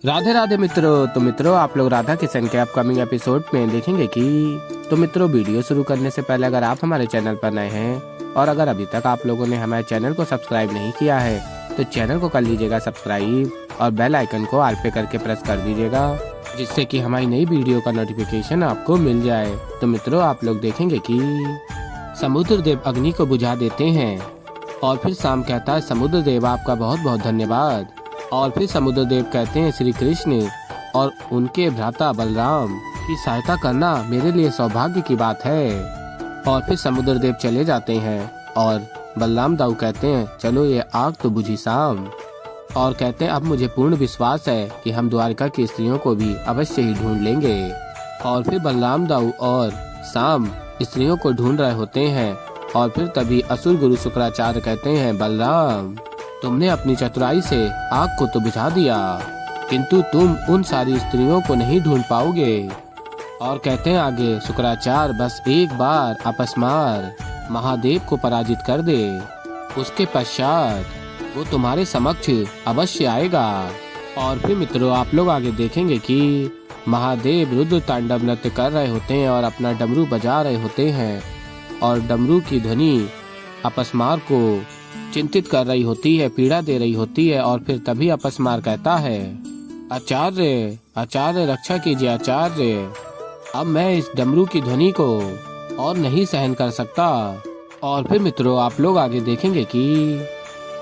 राधे राधे मित्रों। तो मित्रों, आप लोग राधा किशन के अपकमिंग एपिसोड में देखेंगे कि मित्रों, वीडियो शुरू करने से पहले अगर आप हमारे चैनल पर नए हैं और अगर अभी तक आप लोगों ने हमारे चैनल को सब्सक्राइब नहीं किया है तो चैनल को कर लीजिएगा सब्सक्राइब और बेल आइकन को ऑल पे करके प्रेस कर दीजिएगा, जिससे कि हमारी नई वीडियो का नोटिफिकेशन आपको मिल जाए। तो मित्रों, आप लोग देखेंगे कि समुद्र देव अग्नि को बुझा देते हैं और फिर शाम कहता है, समुद्र देव आपका बहुत बहुत धन्यवाद। और फिर समुद्र देव कहते हैं, श्री कृष्ण और उनके भ्राता बलराम की सहायता करना मेरे लिए सौभाग्य की बात है। और फिर समुद्र देव चले जाते हैं और बलराम दाऊ कहते हैं, चलो ये आग तो बुझी शाम। और कहते हैं, अब मुझे पूर्ण विश्वास है कि हम द्वारका की स्त्रियों को भी अवश्य ही ढूंढ लेंगे। और फिर बलराम दाऊ और शाम स्त्रियों को ढूंढ रहे होते हैं और फिर तभी असुर गुरु शुक्राचार्य कहते हैं, बलराम तुमने अपनी चतुराई से आग को तो बुझा दिया, किंतु तुम उन सारी स्त्रियों को नहीं ढूंढ पाओगे। और कहते हैं आगे शुक्राचार्य, बस एक बार अपस्मार महादेव को पराजित कर दे, उसके पश्चात वो तुम्हारे समक्ष अवश्य आएगा। और फिर मित्रों, आप लोग आगे देखेंगे कि महादेव रुद्र तांडव नृत्य कर रहे होते हैं और अपना डमरू बजा रहे होते हैं और डमरू की ध्वनि अपस्मार को चिंतित कर रही होती है, पीड़ा दे रही होती है। और फिर तभी अपस्मार कहता है, आचार्य आचार्य रक्षा कीजिए आचार्य, अब मैं इस डमरू की ध्वनि को और नहीं सहन कर सकता। और फिर मित्रों, आप लोग आगे देखेंगे कि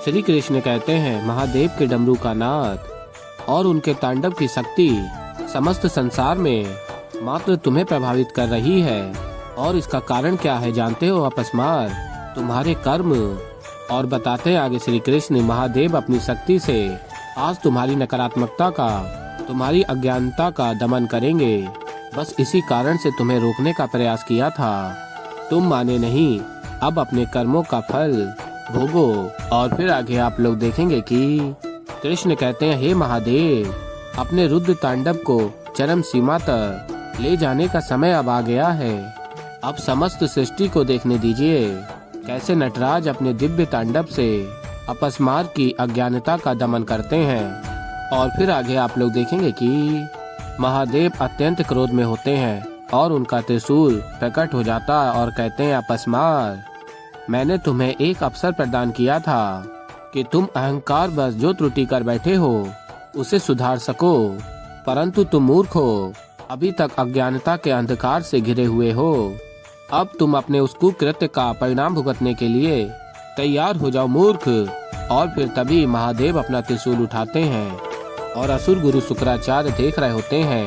श्री कृष्ण कहते हैं, महादेव के डमरू का नाद और उनके तांडव की शक्ति समस्त संसार में मात्र तुम्हें प्रभावित कर रही है। और इसका कारण क्या है जानते हो अपस्मार? तुम्हारे कर्म। और बताते हैं आगे श्री कृष्ण, महादेव अपनी शक्ति से आज तुम्हारी नकारात्मकता का, तुम्हारी अज्ञानता का दमन करेंगे। बस इसी कारण से तुम्हें रोकने का प्रयास किया था, तुम माने नहीं, अब अपने कर्मों का फल भोगो। और फिर आगे आप लोग देखेंगे कि कृष्ण कहते हैं, हे महादेव, अपने रुद्र तांडव को चरम सीमा तक ले जाने का समय अब आ गया है। अब समस्त सृष्टि को देखने दीजिए कैसे नटराज अपने दिव्य तांडव से अपस्मार की अज्ञानता का दमन करते हैं। और फिर आगे आप लोग देखेंगे कि महादेव अत्यंत क्रोध में होते हैं और उनका त्रिशूल प्रकट हो जाता है और कहते हैं, अपस्मार, मैंने तुम्हें एक अवसर प्रदान किया था कि तुम अहंकार बस जो त्रुटि कर बैठे हो उसे सुधार सको, परंतु तुम मूर्ख हो, अभी तक अज्ञानता के अंधकार से घिरे हुए हो। अब तुम अपने उस कुकृत्य का परिणाम भुगतने के लिए तैयार हो जाओ मूर्ख। और फिर तभी महादेव अपना त्रिशूल उठाते हैं और असुर गुरु शुक्राचार्य देख रहे होते हैं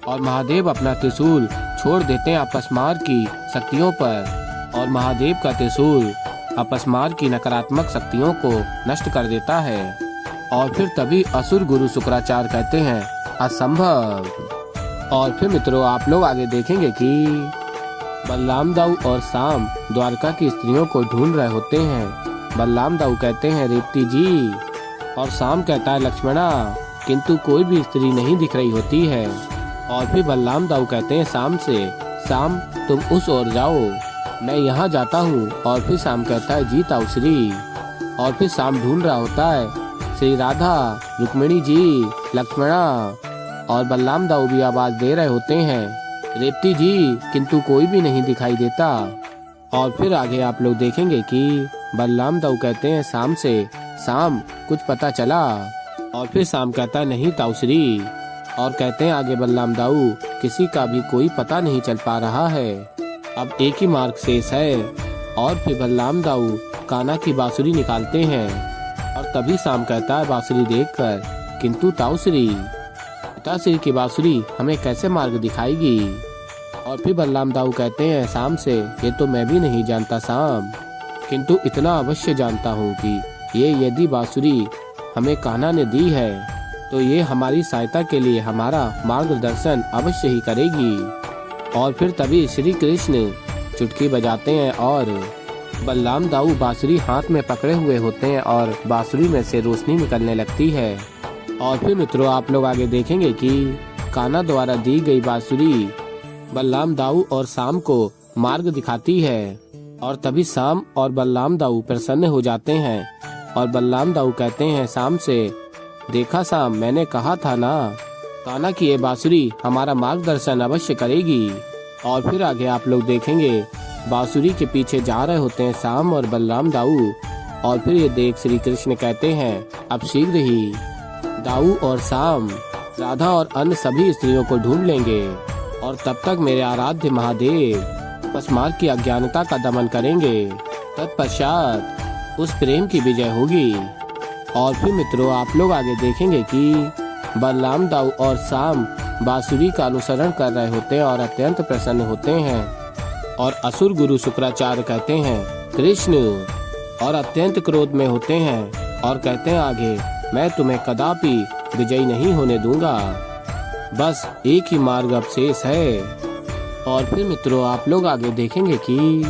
और महादेव अपना त्रिशूल छोड़ देते हैं अपस्मार की शक्तियों पर। और महादेव का त्रिशूल अपस्मार की नकारात्मक शक्तियों को नष्ट कर देता है। और फिर तभी असुर गुरु शुक्राचार्य कहते हैं, असंभव। और फिर मित्रों, आप लोग आगे देखेंगे कि बलराम दाऊ और शाम द्वारका की स्त्रियों को ढूंढ रहे होते हैं। बलराम दाऊ कहते हैं, रेवती जी, और शाम कहता है, लक्ष्मणा, किंतु कोई भी स्त्री नहीं दिख रही होती है। और फिर बलराम दाऊ कहते हैं शाम से, शाम तुम उस ओर जाओ, मैं यहाँ जाता हूँ। और फिर शाम कहता है, जी ताऊ श्री। और फिर शाम ढूंढ रहा होता है, श्री राधा, रुक्मिणी जी, लक्ष्मणा। और बलराम दाऊ भी आवाज दे रहे होते हैं, रेवती जी, किंतु कोई भी नहीं दिखाई देता। और फिर आगे आप लोग देखेंगे कि बलराम दाऊ कहते हैं शाम से, शाम कुछ पता चला? और फिर शाम कहता है, नहीं ताऊश्री। और कहते हैं आगे बलराम दाऊ, किसी का भी कोई पता नहीं चल पा रहा है, अब एक ही मार्ग शेष है। और फिर बलराम दाऊ काना की बांसुरी निकालते हैं और तभी शाम कहता है बांसुरी देखकर, किंतु ताऊश्री, पिताश्री की बांसुरी हमें कैसे मार्ग दिखाएगी? और फिर बलराम दाऊ कहते हैं शाम से, ये तो मैं भी नहीं जानता शाम, किंतु इतना अवश्य जानता हूँ कि ये यदि बांसुरी हमें कान्हा ने दी है तो ये हमारी सहायता के लिए हमारा मार्गदर्शन अवश्य ही करेगी। और फिर तभी श्री कृष्ण चुटकी बजाते हैं और बलराम दाऊ बांसुरी हाथ में पकड़े हुए होते हैं और बांसुरी में से रोशनी निकलने लगती है। और फिर मित्रों, आप लोग आगे देखेंगे कि कान्हा द्वारा दी गई बांसुरी बलराम दाऊ और शाम को मार्ग दिखाती है। और तभी शाम और बलराम दाऊ प्रसन्न हो जाते हैं और बलराम दाऊ कहते हैं शाम से, देखा साम, मैंने कहा था ना, कान्हा की ये बांसुरी हमारा मार्गदर्शन अवश्य करेगी। और फिर आगे आप लोग देखेंगे बांसुरी के पीछे जा रहे होते हैं साम और बलराम दाऊ। और फिर ये देख श्री कृष्ण कहते हैं अब शीघ्र ही दाऊ और साम राधा और अन्य सभी स्त्रियों को ढूंढ लेंगे और तब तक मेरे आराध्य महादेव अपस्मार की अज्ञानता का दमन करेंगे। तत्पश्चात उस प्रेम की विजय होगी। और फिर मित्रों आप लोग आगे देखेंगे कि बलराम दाऊ और साम बांसुरी का अनुसरण कर रहे होते हैं और अत्यंत प्रसन्न होते हैं। और असुर गुरु शुक्राचार्य कहते हैं कृष्ण, और अत्यंत क्रोध में होते हैं और कहते हैं आगे, मैं तुम्हें कदापि विजयी नहीं होने दूंगा, बस एक ही मार्ग अब शेष है। और फिर मित्रों आप लोग आगे देखेंगे कि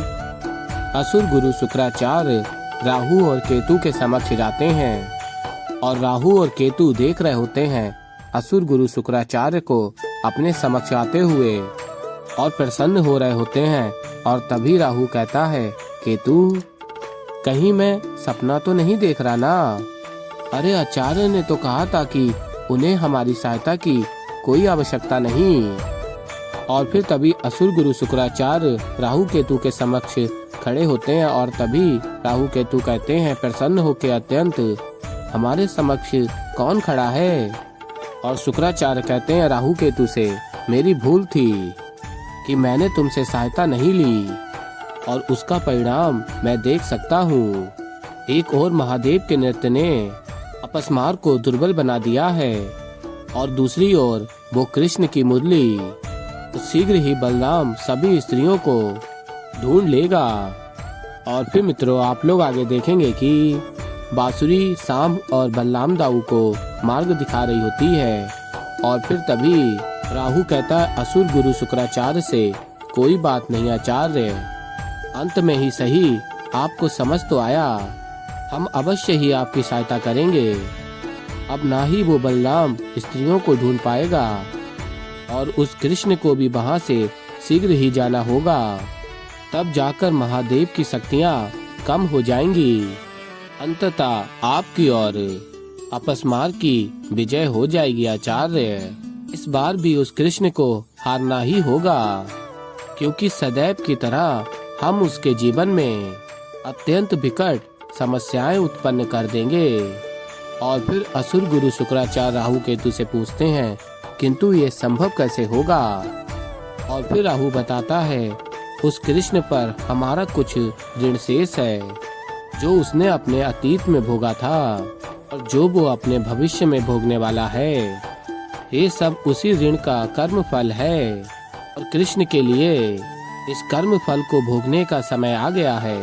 असुर गुरु शुक्राचार्य राहु और केतु के समक्ष जाते हैं और राहु और केतु देख रहे होते हैं असुर गुरु शुक्राचार्य को अपने समक्ष आते हुए और प्रसन्न हो रहे होते हैं। और तभी राहु कहता है केतु, कहीं मैं सपना तो नहीं देख रहा ना? अरे आचार्य ने तो कहा था कि उन्हें हमारी सहायता की कोई आवश्यकता नहीं। और फिर तभी असुर गुरु शुक्राचार्य राहु केतु के समक्ष खड़े होते हैं और तभी राहु केतु कहते हैं प्रसन्न होकर अत्यंत, हमारे समक्ष कौन खड़ा है? और शुक्राचार्य कहते हैं राहु केतु से, मेरी भूल थी कि मैंने तुमसे सहायता नहीं ली और उसका परिणाम मैं देख सकता हूँ। एक और महादेव के नृत्य ने अपस्मार को दुर्बल बना दिया है और दूसरी ओर वो कृष्ण की मुरली, तो शीघ्र ही बलराम सभी स्त्रियों को ढूंढ लेगा। और फिर मित्रों आप लोग आगे देखेंगे कि बांसुरी साम और बलराम दाऊ को मार्ग दिखा रही होती है। और फिर तभी राहु कहता है असुर गुरु शुक्राचार्य से, कोई बात नहीं आचार्य, अंत में ही सही आपको समझ तो आया, हम अवश्य ही आपकी सहायता करेंगे। अब ना ही वो बलराम स्त्रियों को ढूंढ पाएगा और उस कृष्ण को भी वहां से शीघ्र ही जाना होगा, तब जाकर महादेव की शक्तियां कम हो जाएंगी। अंततः आपकी और अपस्मार की विजय हो जाएगी आचार्य। इस बार भी उस कृष्ण को हारना ही होगा, क्योंकि सदैव की तरह हम उसके जीवन में अत्यंत विकट समस्याएं उत्पन्न कर देंगे। और फिर असुर गुरु शुक्राचार्य राहु केतु से पूछते हैं, किंतु ये संभव कैसे होगा? और फिर राहु बताता है, उस कृष्ण पर हमारा कुछ ऋण शेष है, जो उसने अपने अतीत में भोगा था और जो वो अपने भविष्य में भोगने वाला है। ये सब उसी ऋण का कर्म फल है और कृष्ण के लिए इस कर्म फल को भोगने का समय आ गया है।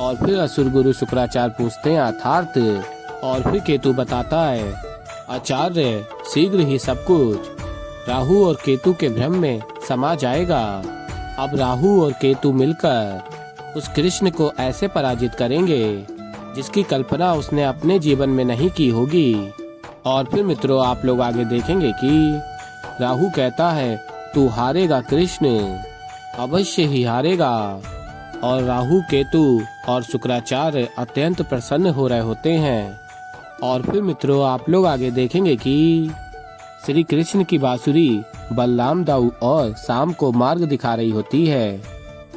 और फिर असुर गुरु शुक्राचार्य पूछते हैं अर्थात? और फिर केतु बताता है, आचार्य शीघ्र ही सब कुछ राहु और केतु के भ्रम में समा जाएगा। अब राहु और केतु मिलकर उस कृष्ण को ऐसे पराजित करेंगे जिसकी कल्पना उसने अपने जीवन में नहीं की होगी। और फिर मित्रों आप लोग आगे देखेंगे कि राहु कहता है, तू हारेगा कृष्ण, अवश्य ही हारेगा। और राहु केतु और शुक्राचार्य अत्यंत प्रसन्न हो रहे होते हैं। और फिर मित्रों आप लोग आगे देखेंगे कि श्री कृष्ण की बांसुरी बलराम दाऊ और साम को मार्ग दिखा रही होती है।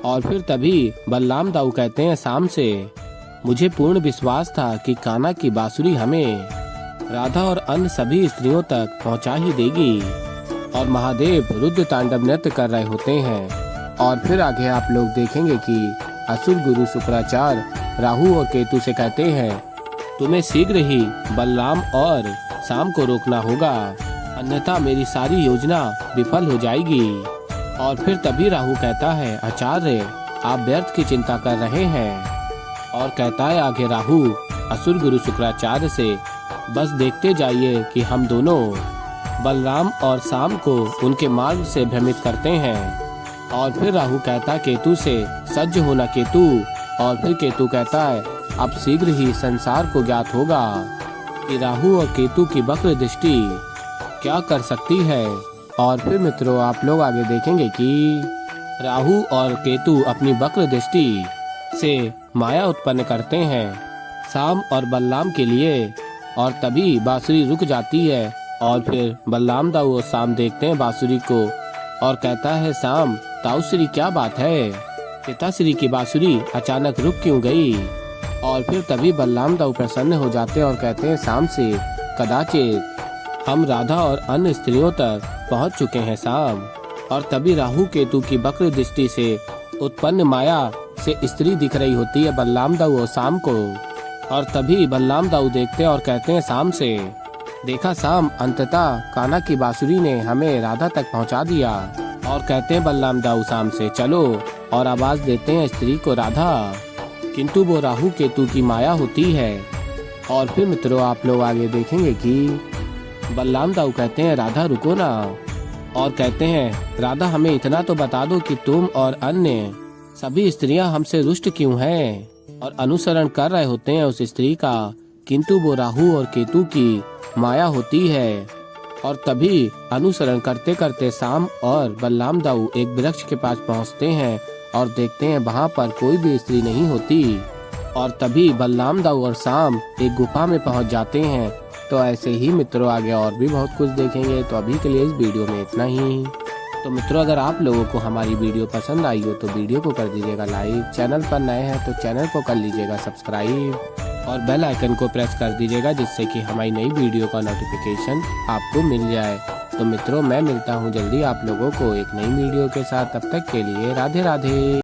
और फिर तभी बलराम दाऊ कहते हैं साम से, मुझे पूर्ण विश्वास था कि कान्हा की बांसुरी हमें राधा और अन्य सभी स्त्रियों तक पहुंचा ही देगी। और महादेव रुद्र तांडव नृत्य कर रहे होते हैं। और फिर आगे आप लोग देखेंगे कि असुर गुरु शुक्राचार्य राहु और केतु से कहते हैं, तुम्हें शीघ्र ही बलराम और साम को रोकना होगा, अन्यथा मेरी सारी योजना विफल हो जाएगी। और फिर तभी राहु कहता है, आचार्य आप व्यर्थ की चिंता कर रहे हैं। और कहता है आगे राहु असुर गुरु शुक्राचार्य से, बस देखते जाइए कि हम दोनों बलराम और साम को उनके मार्ग से भ्रमित करते हैं। और फिर राहु कहता केतु से, सज्ज होना केतु। और फिर केतु कहता है, अब शीघ्र ही संसार को ज्ञात होगा कि राहु और केतु की वक्र दृष्टि क्या कर सकती है। और फिर मित्रों आप लोग आगे देखेंगे कि राहु और केतु अपनी वक्र दृष्टि से माया उत्पन्न करते हैं। साम और बलराम के लिए और तभी बांसुरी रुक जाती है और फिर बलराम दाऊ और शाम देखते हैं बांसुरी को और कहता है शाम, ताऊश्री क्या बात है, पिताश्री की बांसुरी अचानक रुक क्यों गई। और फिर तभी बलराम दाऊ प्रसन्न हो जाते हैं और कहते हैं शाम से, कदाचित हम राधा और अन्य स्त्रियों तक पहुंच चुके हैं शाम। और तभी राहु केतु की वक्र दृष्टि से उत्पन्न माया से स्त्री दिख रही होती है बलराम दाऊ और शाम को। और तभी बलराम दाऊ देखते हैं और कहते हैं शाम से, देखा शाम, अंततः कान्हा की बांसुरी ने हमें राधा तक पहुंचा दिया। और कहते हैं बलराम दाऊ शाम से, चलो, और आवाज देते हैं स्त्री को राधा, किंतु वो राहु केतु की माया होती है। और फिर मित्रों आप लोग आगे देखेंगे कि बलराम दाऊ कहते हैं राधा रुको ना, और कहते हैं राधा हमें इतना तो बता दो कि तुम और अन्य सभी स्त्रियां हमसे रुष्ट क्यों हैं, और अनुसरण कर रहे होते हैं उस स्त्री का, किंतु वो राहु और केतु की माया होती है। और तभी अनुसरण करते करते शाम और बलराम दाऊ एक वृक्ष के पास पहुंचते हैं और देखते हैं वहां पर कोई भी स्त्री नहीं होती। और तभी बलराम दाऊ और शाम एक गुफा में पहुंच जाते हैं। तो ऐसे ही मित्रों आगे और भी बहुत कुछ देखेंगे। तो अभी के लिए इस वीडियो में इतना ही। तो मित्रों अगर आप लोगों को हमारी वीडियो पसंद आई हो तो वीडियो को कर दीजिएगा लाइक, चैनल पर नए हैं तो चैनल को कर लीजिएगा सब्सक्राइब और बेल आइकन को प्रेस कर दीजिएगा, जिससे कि हमारी नई वीडियो का नोटिफिकेशन आपको मिल जाए। तो मित्रों मैं मिलता हूँ जल्दी आप लोगों को एक नई वीडियो के साथ, तब तक के लिए राधे राधे।